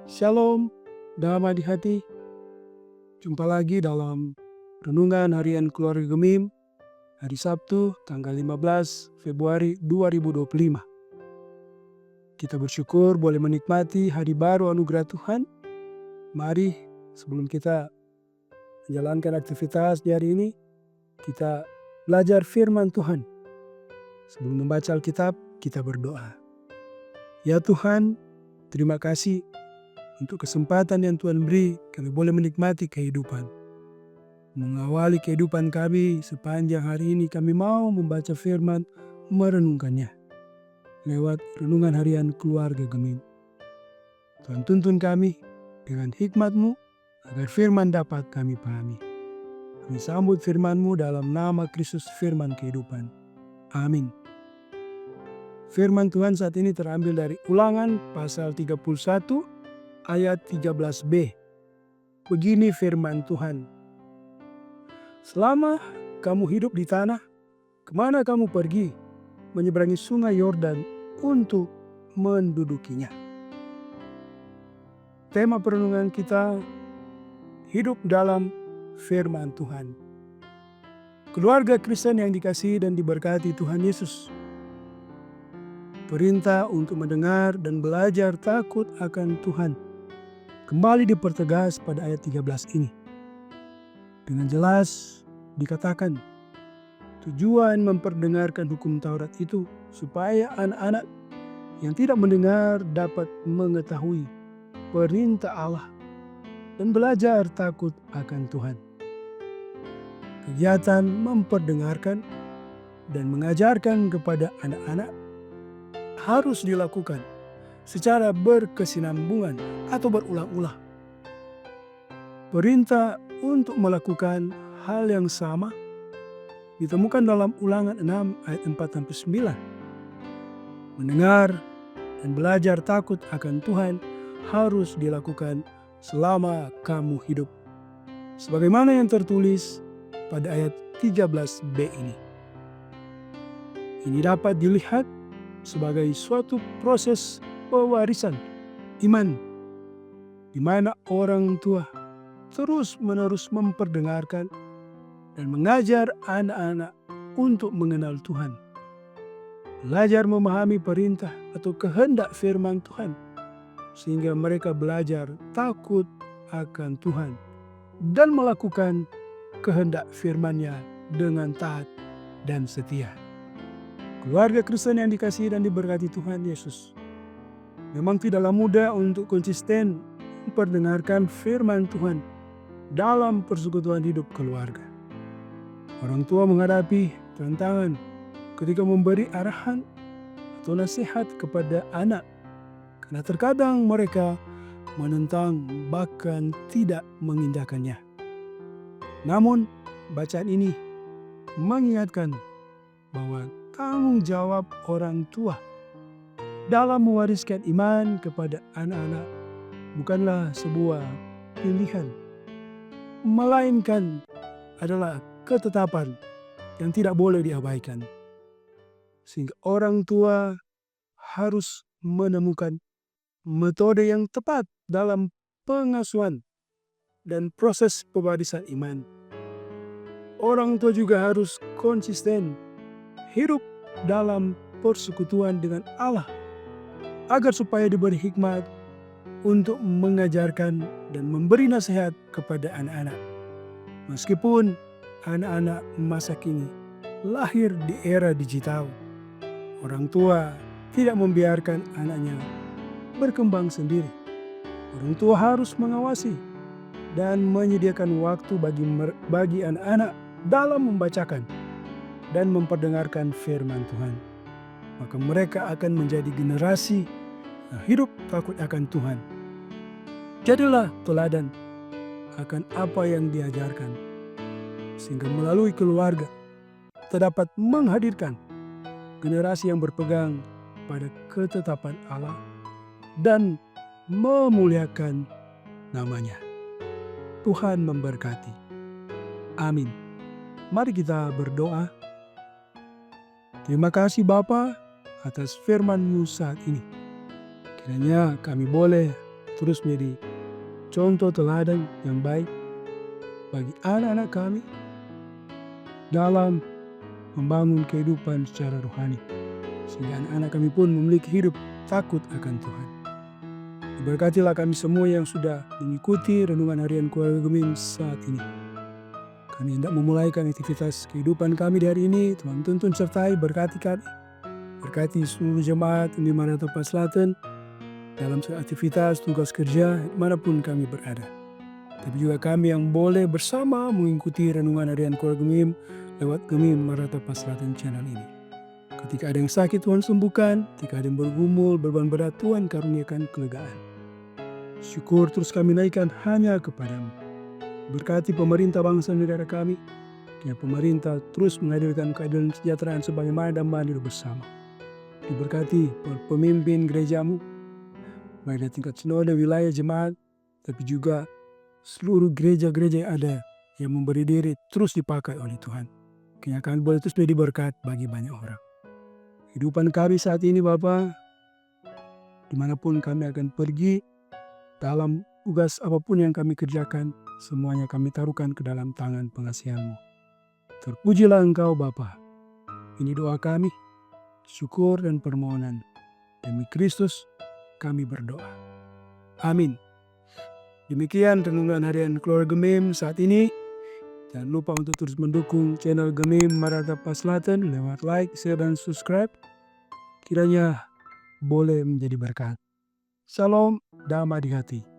Shalom, damai di hati. Jumpa lagi dalam Renungan Harian Keluarga Gemim, hari Sabtu tanggal 15 Februari 2025. Kita bersyukur boleh menikmati hari baru anugerah Tuhan. Mari sebelum kita menjalankan aktivitas di hari ini, kita belajar firman Tuhan. Sebelum membaca Alkitab, kita berdoa. Ya Tuhan, terima kasih untuk kesempatan yang Tuhan beri, kami boleh menikmati kehidupan. Mengawali kehidupan kami sepanjang hari ini, kami mau membaca firman, merenungkannya. Lewat Renungan Harian Keluarga Gemim. Tuhan tuntun kami dengan hikmat-Mu, agar firman dapat kami pahami. Kami sambut firman-Mu dalam nama Kristus, firman kehidupan. Amin. Firman Tuhan saat ini terambil dari Ulangan pasal 31, ayat 13b. Begini firman Tuhan. Selama kamu hidup di tanah, kemana kamu pergi? Menyeberangi sungai Yordan untuk mendudukinya. Tema perenungan kita, hidup dalam firman Tuhan. Keluarga Kristen yang dikasihi dan diberkati Tuhan Yesus. Perintah untuk mendengar dan belajar takut akan Tuhan kembali dipertegas pada ayat 13 ini. Dengan jelas dikatakan, tujuan memperdengarkan hukum Taurat itu supaya anak-anak yang tidak mendengar dapat mengetahui perintah Allah dan belajar takut akan Tuhan. Kegiatan memperdengarkan dan mengajarkan kepada anak-anak harus dilakukan secara berkesinambungan atau berulang-ulang. Perintah untuk melakukan hal yang sama ditemukan dalam Ulangan 6 ayat 4-9. Mendengar dan belajar takut akan Tuhan harus dilakukan selama kamu hidup. Sebagaimana yang tertulis pada ayat 13b ini. Ini dapat dilihat sebagai suatu proses pewarisan iman, di mana orang tua terus-menerus memperdengarkan dan mengajar anak-anak untuk mengenal Tuhan. Belajar memahami perintah atau kehendak firman Tuhan, sehingga mereka belajar takut akan Tuhan dan melakukan kehendak firman-Nya dengan taat dan setia. Keluarga Kristen yang dikasihi dan diberkati Tuhan Yesus, memang tidaklah mudah untuk konsisten memperdengarkan firman Tuhan dalam persekutuan hidup keluarga. Orang tua menghadapi tantangan ketika memberi arahan atau nasihat kepada anak, karena terkadang mereka menentang bahkan tidak mengindahkannya. Namun bacaan ini mengingatkan bahwa tanggung jawab orang tua dalam mewariskan iman kepada anak-anak bukanlah sebuah pilihan, melainkan adalah ketetapan yang tidak boleh diabaikan. Sehingga orang tua harus menemukan metode yang tepat dalam pengasuhan dan proses pewarisan iman. Orang tua juga harus konsisten hidup dalam persekutuan dengan Allah, agar supaya diberi hikmat untuk mengajarkan dan memberi nasihat kepada anak-anak. Meskipun anak-anak masa kini lahir di era digital, orang tua tidak membiarkan anaknya berkembang sendiri. Orang tua harus mengawasi dan menyediakan waktu bagi anak-anak dalam membacakan dan memperdengarkan firman Tuhan. Maka mereka akan menjadi generasi yang hidup takut akan Tuhan. Jadilah teladan akan apa yang diajarkan, sehingga melalui keluarga terdapat menghadirkan generasi yang berpegang pada ketetapan Allah dan memuliakan nama-Nya. Tuhan memberkati. Amin. Mari kita berdoa. Terima kasih Bapa atas firman-Mu saat ini. Kiranya kami boleh terus menjadi contoh teladan yang baik bagi anak-anak kami dalam membangun kehidupan secara rohani. Sehingga anak-anak kami pun memiliki hidup takut akan Tuhan. Diberkatilah kami semua yang sudah mengikuti renungan harian keluarga Gemim saat ini. Kami hendak memulaikan aktivitas kehidupan kami di hari ini. Tuhan tuntun sertai berkati kami. Berkati seluruh jemaat di Maranatha Pas Selatan dalam aktivitas tugas kerja dimanapun kami berada. Tapi juga kami yang boleh bersama mengikuti renungan harian keluarga Gemim lewat Gemim Maranatha Pas Selatan channel ini. Ketika ada yang sakit Tuhan sembuhkan, ketika ada yang bergumul, beban berat Tuhan karuniakan kelegaan. Syukur terus kami naikkan hanya kepadamu. Berkati pemerintah bangsa negara kami, ya pemerintah terus menghadirkan keadilan kesejahteraan sebagaimana dan hidup bersama. Diberkati pemimpin gerejamu, baik dari tingkat sinode, wilayah, jemaat, tapi juga seluruh gereja-gereja yang ada yang memberi diri terus dipakai oleh Tuhan. Kiranya kami boleh terus menjadi berkat bagi banyak orang. Kehidupan kami saat ini Bapa, dimanapun kami akan pergi, dalam tugas apapun yang kami kerjakan, semuanya kami taruhkan ke dalam tangan pengasihan-Mu. Terpujilah Engkau Bapa. Ini doa kami, syukur dan permohonan. Demi Kristus kami berdoa. Amin. Demikian renungan harian keluarga Gemim saat ini. Jangan lupa untuk terus mendukung channel Gemim Maranatha Pas Selatan lewat like, share, dan subscribe. Kiranya boleh menjadi berkat. Salam, damai di hati.